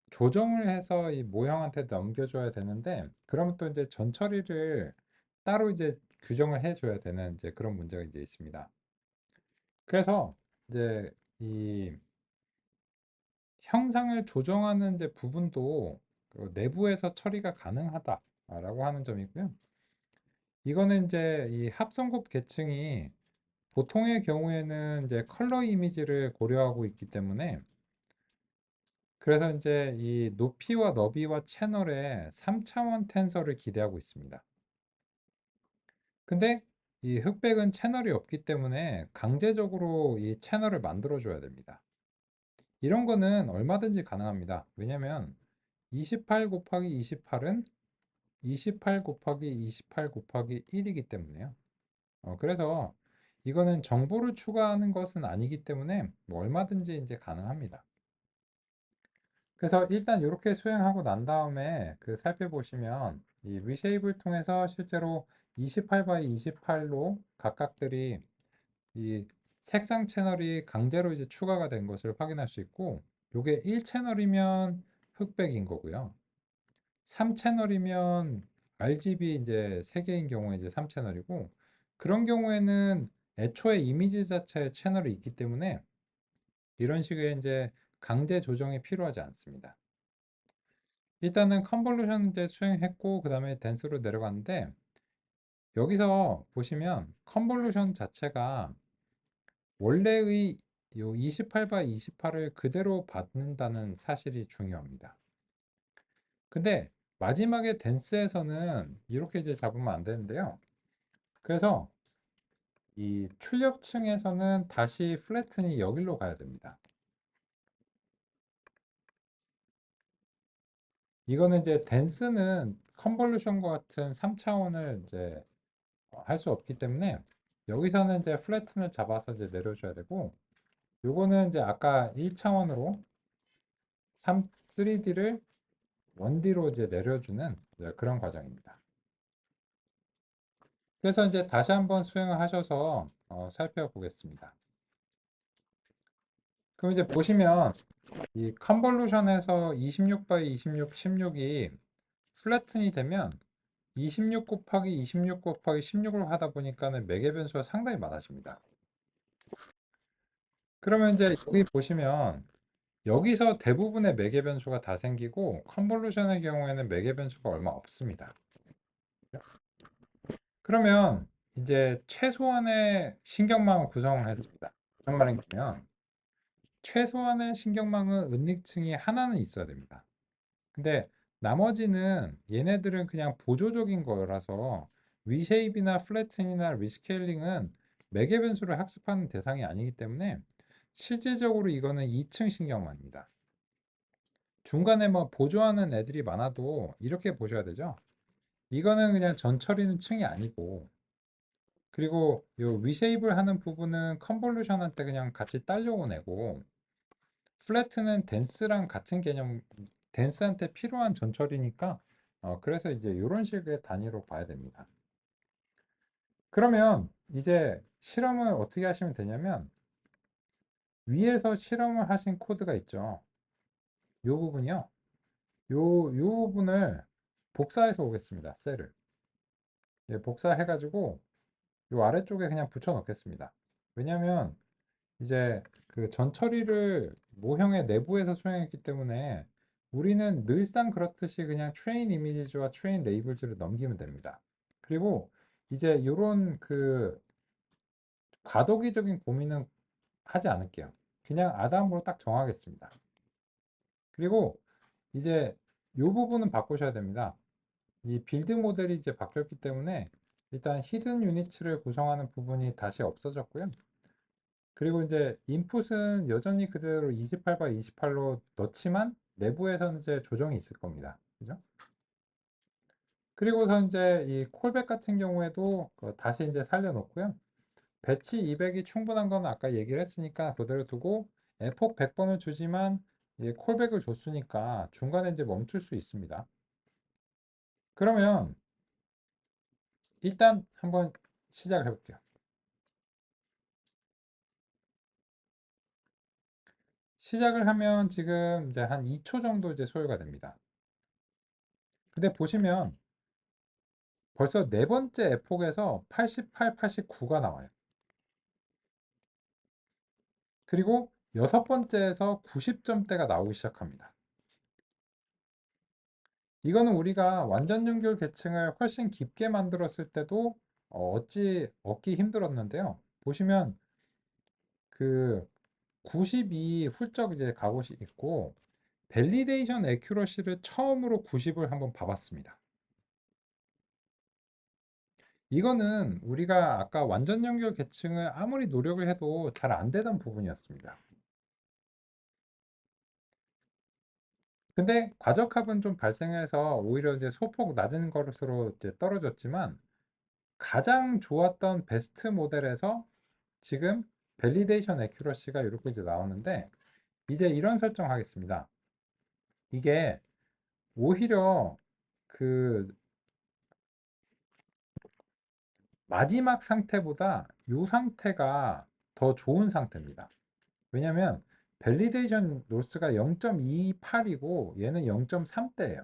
조정을 해서 이 모형한테 넘겨줘야 되는데, 그러면 또 이제 전처리를 따로 이제 규정을 해줘야 되는 이제 그런 문제가 이제 있습니다. 그래서 이제 이 형상을 조정하는 이제 부분도 그 내부에서 처리가 가능하다라고 하는 점이고요. 이거는 이제 이 합성곱 계층이 보통의 경우에는 이제 컬러 이미지를 고려하고 있기 때문에, 그래서 이제 이 높이와 너비와 채널에 3차원 텐서를 기대하고 있습니다. 근데 이 흑백은 채널이 없기 때문에 강제적으로 이 채널을 만들어 줘야 됩니다. 이런 거는 얼마든지 가능합니다. 왜냐면 28 곱하기 28은 28 곱하기 28 곱하기 1이기 때문에요. 그래서 이거는 정보를 추가하는 것은 아니기 때문에 뭐 얼마든지 이제 가능합니다. 그래서 일단 이렇게 수행하고 난 다음에 그 살펴보시면 이 리쉐입을 통해서 실제로 28 바이 28로 각각들이 이 색상 채널이 강제로 이제 추가가 된 것을 확인할 수 있고, 이게 1 채널이면 흑백인 거고요. 3 채널이면 RGB 이제 3개인 경우에 이제 3 채널이고, 그런 경우에는 애초에 이미지 자체에 채널이 있기 때문에 이런 식의 이제 강제 조정이 필요하지 않습니다. 일단은 컨볼루션 이제 수행했고 그 다음에 댄스로 내려갔는데, 여기서 보시면 컨볼루션 자체가 원래의 요 28 바이 28을 그대로 받는다는 사실이 중요합니다. 근데 마지막에 댄스에서는 이렇게 이제 잡으면 안 되는데요. 그래서 이 출력층에서는 다시 플래튼이 여기로 가야 됩니다. 이거는 이제 댄스는 컨볼루션과 같은 3차원을 이제 할 수 없기 때문에 여기서는 이제 플래튼을 잡아서 이제 내려줘야 되고, 요거는 이제 아까 1차원으로 3D를 1D로 이제 내려주는 이제 그런 과정입니다. 그래서 이제 다시 한번 수행을 하셔서 살펴보겠습니다. 그럼 이제 보시면 이 컨볼루션에서 26 바이 26, 16이 플래튼이 되면 26 곱하기 26 곱하기 16을 하다 보니까는 매개 변수가 상당히 많아집니다. 그러면 이제 여기 보시면 여기서 대부분의 매개 변수가 다 생기고, 컨볼루션의 경우에는 매개 변수가 얼마 없습니다. 그러면 이제 최소한의 신경망을 구성을 했습니다. 무슨 말이냐면 최소한의 신경망은 은닉층이 하나는 있어야 됩니다. 근데 나머지는 얘네들은 그냥 보조적인 거라서 위쉐입이나 플래튼이나 리스케일링은 매개 변수를 학습하는 대상이 아니기 때문에 실질적으로 이거는 2층 신경망입니다. 중간에 뭐 보조하는 애들이 많아도 이렇게 보셔야 되죠. 이거는 그냥 전처리는 층이 아니고, 그리고 요 위쉐입을 하는 부분은 컨볼루션한테 그냥 같이 딸려온 애고, 플래트는 댄스랑 같은 개념, 댄스한테 필요한 전처리니까 그래서 이제 이런 식의 단위로 봐야 됩니다. 그러면 이제 실험을 어떻게 하시면 되냐면, 위에서 실험을 하신 코드가 있죠. 요 부분이요. 요 부분을 복사해서 오겠습니다. 셀을. 예, 복사해가지고 요 아래쪽에 그냥 붙여 넣겠습니다. 왜냐면 이제 그 전처리를 모형의 내부에서 수행했기 때문에 우리는 늘상 그렇듯이 그냥 트레인 이미지와 트레인 레이블즈를 넘기면 됩니다. 그리고 이제 이런 그 과도기적인 고민은 하지 않을게요. 그냥 아담으로 딱 정하겠습니다. 그리고 이제 이 부분은 바꾸셔야 됩니다. 이 빌드 모델이 이제 바뀌었기 때문에 일단 히든 유니츠를 구성하는 부분이 다시 없어졌고요. 그리고 이제 인풋은 여전히 그대로 28 바이 28로 넣지만 내부에서는 이제 조정이 있을 겁니다. 그죠? 그리고서 이제 이 콜백 같은 경우에도 다시 이제 살려놓고요. 배치 200이 충분한 건 아까 얘기를 했으니까 그대로 두고 에폭 100번을 주지만 이 콜백을 줬으니까 중간에 이제 멈출 수 있습니다. 그러면 일단 한번 시작을 해볼게요. 시작을 하면 지금 이제 한 2초 정도 이제 소요가 됩니다. 근데 보시면 벌써 네 번째 에폭에서 88, 89가 나와요. 그리고 여섯 번째에서 90점대가 나오기 시작합니다. 이거는 우리가 완전 연결 계층을 훨씬 깊게 만들었을 때도 어찌 얻기 힘들었는데요. 보시면 그 90이 훌쩍 이제 가고 있고 밸리데이션 애큐러시를 처음으로 90을 한번 봐봤습니다. 이거는 우리가 아까 완전 연결 계층을 아무리 노력을 해도 잘 안 되던 부분이었습니다. 근데 과적합은 좀 발생해서 오히려 이제 소폭 낮은 것으로 이제 떨어졌지만 가장 좋았던 베스트 모델에서 지금 밸리데이션 애큐러시가 이렇게 이제 나오는데 이제 이런 설정하겠습니다. 이게 오히려 그 마지막 상태보다 이 상태가 더 좋은 상태입니다. 왜냐면 밸리데이션 로스가 0.28이고 얘는 0.3대예요.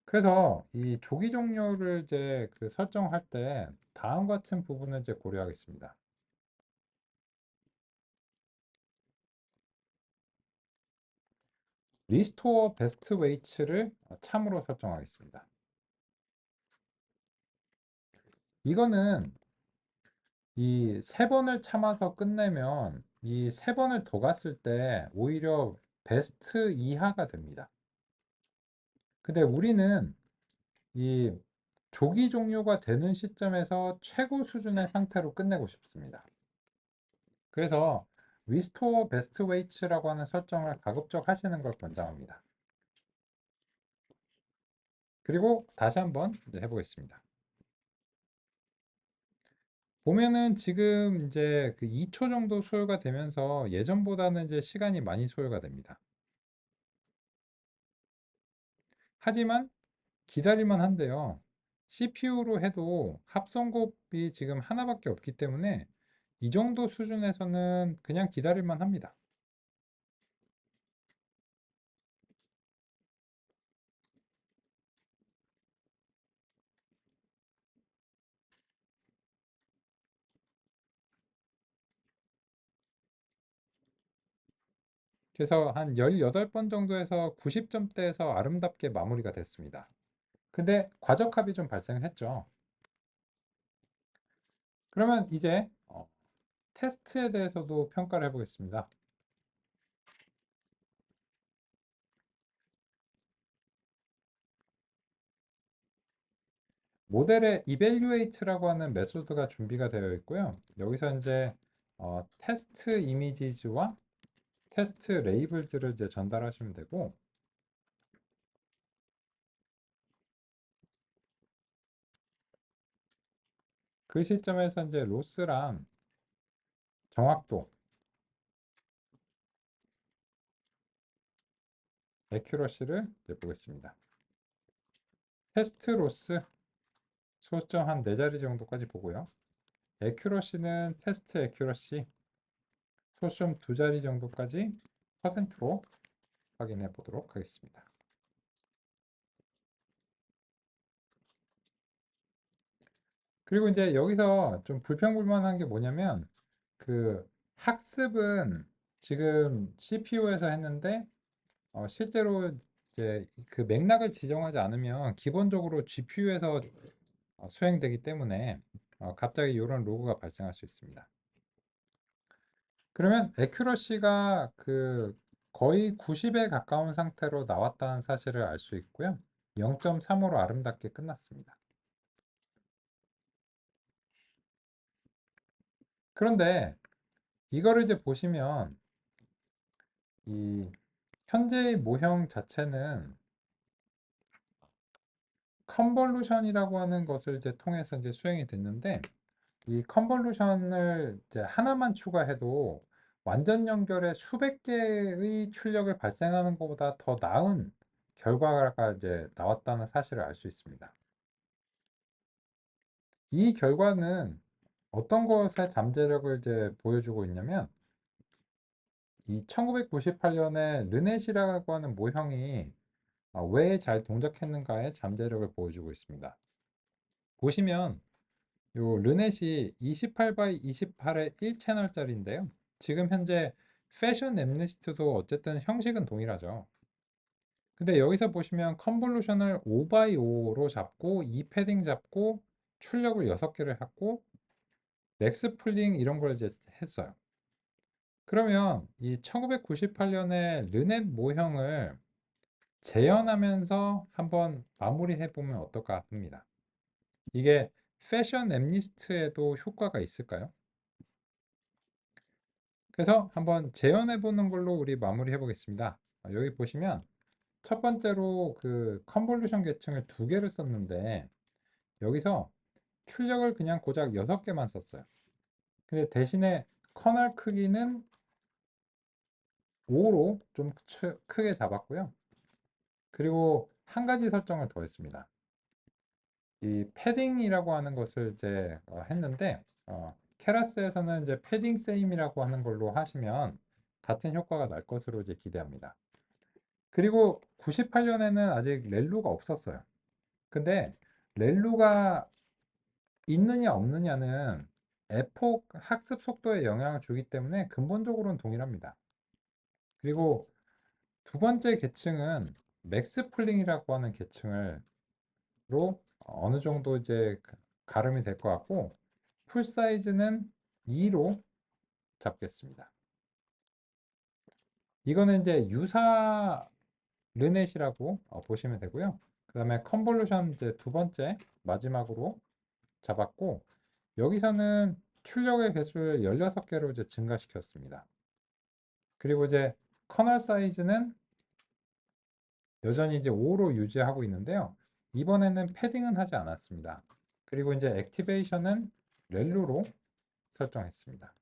그래서 이 조기 종료를 이제 그 설정할 때 다음 같은 부분을 이제 고려하겠습니다. 리스토어 베스트 웨이츠를 참으로 설정하겠습니다. 이거는 이 세 번을 참아서 끝내면 이 세 번을 더 갔을 때 오히려 베스트 이하가 됩니다. 근데 우리는 이 조기 종료가 되는 시점에서 최고 수준의 상태로 끝내고 싶습니다. 그래서 리스토어 베스트 웨이츠라고 하는 설정을 가급적 하시는 걸 권장합니다. 그리고 다시 한번 이제 해보겠습니다. 보면은 지금 이제 그 2초 정도 소요가 되면서 예전보다는 이제 시간이 많이 소요가 됩니다. 하지만 기다릴만 한데요. CPU로 해도 합성곱이 지금 하나밖에 없기 때문에 이 정도 수준에서는 그냥 기다릴만 합니다. 그래서 한 18번 정도에서 90점대에서 아름답게 마무리가 됐습니다. 근데 과적합이 좀 발생했죠. 그러면 이제 테스트에 대해서도 평가를 해보겠습니다. 모델의 evaluate라고 하는 메소드가 준비가 되어 있고요. 여기서 이제 테스트 이미지즈와 테스트 레이블들을 이제 전달하시면 되고 그 시점에서 이제 로스랑 정확도, 애큐러시를 이제 보겠습니다. 테스트 로스 소점 한 4자리 정도까지 보고요. 애큐러시는 테스트 애큐러시 소점 2자리 정도까지 퍼센트로 확인해 보도록 하겠습니다. 그리고 이제 여기서 좀 불평불만한 게 뭐냐면 그 학습은 지금 CPU에서 했는데 실제로 이제 그 맥락을 지정하지 않으면 기본적으로 GPU에서 수행되기 때문에 갑자기 이런 로그가 발생할 수 있습니다. 그러면 애큐러시가 그 거의 90에 가까운 상태로 나왔다는 사실을 알 수 있고요. 0.35로 아름답게 끝났습니다. 그런데 이거를 이제 보시면 이 현재의 모형 자체는 컨볼루션이라고 하는 것을 이제 통해서 이제 수행이 됐는데 이 컨볼루션을 이제 하나만 추가해도 완전 연결에 수백 개의 출력을 발생하는 것보다 더 나은 결과가 이제 나왔다는 사실을 알 수 있습니다. 이 결과는 어떤 것의 잠재력을 이제 보여주고 있냐면, 이 1998년에 르넷이라고 하는 모형이 왜 잘 동작했는가의 잠재력을 보여주고 있습니다. 보시면 요 르넷이 28 x 28의 1채널짜리인데요. 지금 현재 패션 엠리스트도 어쨌든 형식은 동일하죠. 근데 여기서 보시면 컨볼루션을 5 x 5로 잡고 2 패딩 잡고 출력을 6개를 했고 맥스 풀링 이런 걸 이제 했어요. 그러면 이 1998년에 르넷 모형을 재현하면서 한번 마무리해 보면 어떨까 합니다. 이게 패션 엠리스트에도 효과가 있을까요? 그래서 한번 재현해 보는 걸로 우리 마무리해 보겠습니다. 여기 보시면 첫 번째로 그 컨볼루션 계층을 2개를 썼는데 여기서 출력을 그냥 고작 6개만 썼어요. 근데 대신에 커널 크기는 5로 좀 크게 잡았고요. 그리고 한 가지 설정을 더 했습니다. 이 패딩이라고 하는 것을 이제 했는데 케라스에서는 이제 패딩 세임이라고 하는 걸로 하시면 같은 효과가 날 것으로 이제 기대합니다. 그리고 98년에는 아직 렐루가 없었어요. 근데 렐루가 있느냐 없느냐는 에폭 학습 속도에 영향을 주기 때문에 근본적으로는 동일합니다. 그리고 두 번째 계층은 맥스 풀링이라고 하는 계층으로 어느 정도 이제 가름이 될 것 같고 풀 사이즈는 2로 잡겠습니다. 이거는 이제 유사 르넷이라고 보시면 되고요. 그 다음에 컨볼루션 이제 두 번째 마지막으로 잡았고 여기서는 출력의 개수를 16개로 이제 증가시켰습니다. 그리고 이제 커널 사이즈는 여전히 이제 5로 유지하고 있는데요. 이번에는 패딩은 하지 않았습니다. 그리고 이제 액티베이션은 렐루로 설정했습니다.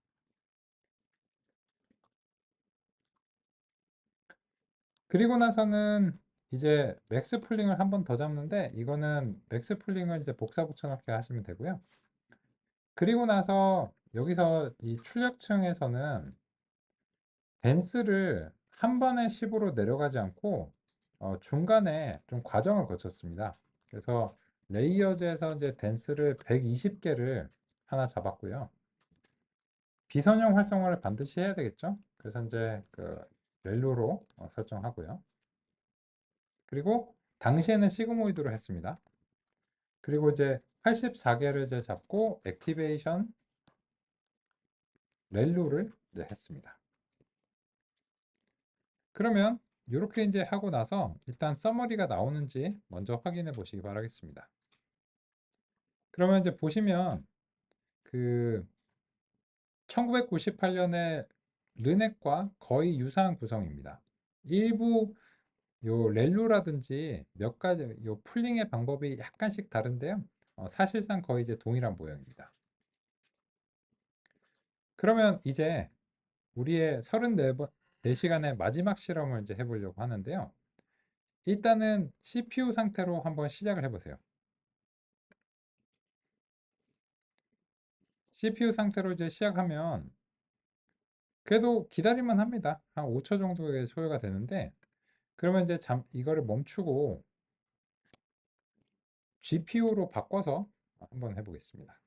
그리고 나서는 이제 맥스 풀링을 한 번 더 잡는데 이거는 맥스 풀링을 이제 복사 붙여넣기 하시면 되고요. 그리고 나서 여기서 이 출력층에서는 댄스를 한 번에 10으로 내려가지 않고 중간에 좀 과정을 거쳤습니다. 그래서 레이어즈에서 이제 댄스를 120개를 하나 잡았고요. 비선형 활성화를 반드시 해야 되겠죠. 그래서 이제 그 렐로로 설정하고요. 그리고 당시에는 시그모이드로 했습니다. 그리고 이제 84개를 이제 잡고 액티베이션 렐로를 이제 했습니다. 그러면 이렇게 이제 하고 나서 일단 서머리가 나오는지 먼저 확인해 보시기 바라겠습니다. 그러면 이제 보시면 그 1998년에 르넷과 거의 유사한 구성입니다. 일부 요 렐루라든지 몇 가지 요 풀링의 방법이 약간씩 다른데요. 사실상 거의 이제 동일한 모양입니다. 그러면 이제 우리의 34시간의 마지막 실험을 이제 해보려고 하는데요. 일단은 CPU 상태로 한번 시작을 해보세요. CPU 상태로 이제 시작하면 그래도 기다릴만 합니다. 한 5초 정도의 소요가 되는데 그러면 이제 이거를 멈추고 GPU로 바꿔서 한번 해보겠습니다.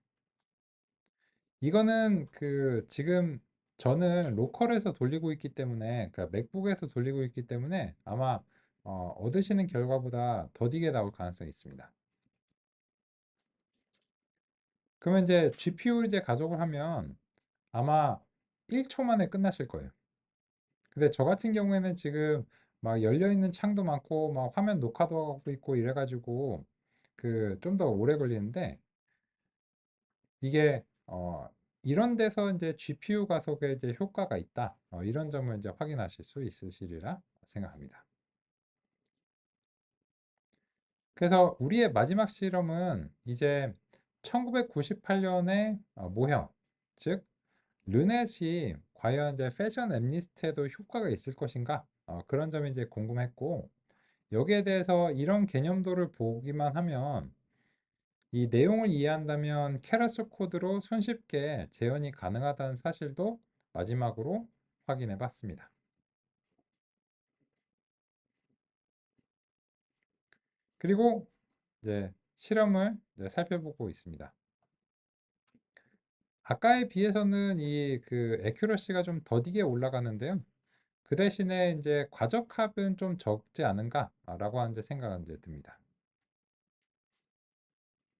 이거는 그 지금 저는 로컬에서 돌리고 있기 때문에 그러니까 맥북에서 돌리고 있기 때문에 아마 얻으시는 결과보다 더디게 나올 가능성이 있습니다. 그러면 이제 GPU 이제 가속을 하면 아마 1초 만에 끝나실 거예요. 근데 저 같은 경우에는 지금 막 열려 있는 창도 많고 막 화면 녹화도 하고 있고 이래가지고 그 좀 더 오래 걸리는데 이게 이런 데서 이제 GPU 가속에 이제 효과가 있다. 이런 점을 이제 확인하실 수 있으시리라 생각합니다. 그래서 우리의 마지막 실험은 이제 1998년의 모형, 즉 르넷이 과연 이제 패션 애니스트에도 효과가 있을 것인가? 그런 점이 이제 궁금했고, 여기에 대해서 이런 개념도를 보기만 하면 이 내용을 이해한다면 케라스 코드로 손쉽게 재현이 가능하다는 사실도 마지막으로 확인해 봤습니다. 그리고 이제 실험을 이제 살펴보고 있습니다. 아까에 비해서는 이 그 애큐러시가 좀 더디게 올라가는데요. 그 대신에 이제 과적합은 좀 적지 않은가라고 하는 이제 생각은 이제 듭니다.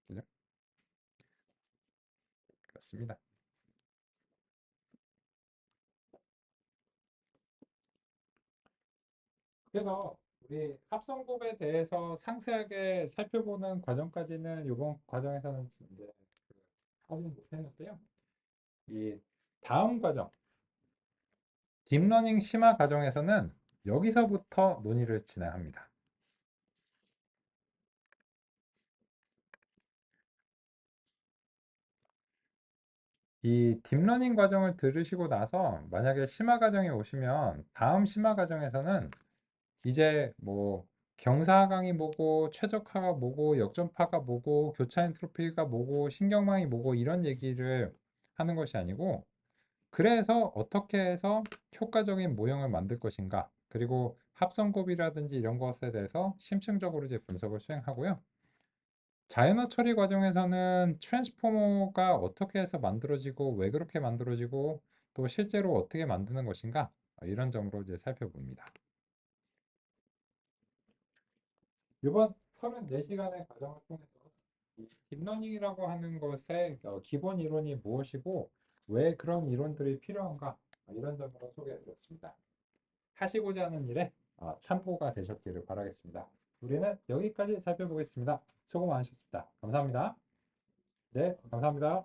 그죠? 그렇습니다. 그래서 우리 합성곱에 대해서 상세하게 살펴보는 과정까지는 이번 과정에서는 이제 하지는 못했는데요. 이 다음 과정, 딥러닝 심화 과정에서는 여기서부터 논의를 진행합니다. 이 딥러닝 과정을 들으시고 나서 만약에 심화 과정에 오시면 다음 심화 과정에서는 이제 뭐 경사하강이 뭐고 최적화가 뭐고 역전파가 뭐고 교차 엔트로피가 뭐고 신경망이 뭐고 이런 얘기를 하는 것이 아니고 그래서 어떻게 해서 효과적인 모형을 만들 것인가 그리고 합성곱이라든지 이런 것에 대해서 심층적으로 이제 분석을 수행하고요. 자연어 처리 과정에서는 트랜스포머가 어떻게 해서 만들어지고 왜 그렇게 만들어지고 또 실제로 어떻게 만드는 것인가 이런 점으로 이제 살펴봅니다. 이번 34시간의 과정을 통해서 이 딥러닝이라고 하는 것의 기본 이론이 무엇이고 왜 그런 이론들이 필요한가 이런 점으로 소개해드렸습니다. 하시고자 하는 일에 참고가 되셨기를 바라겠습니다. 우리는 여기까지 살펴보겠습니다. 수고 많으셨습니다. 감사합니다. 네, 감사합니다.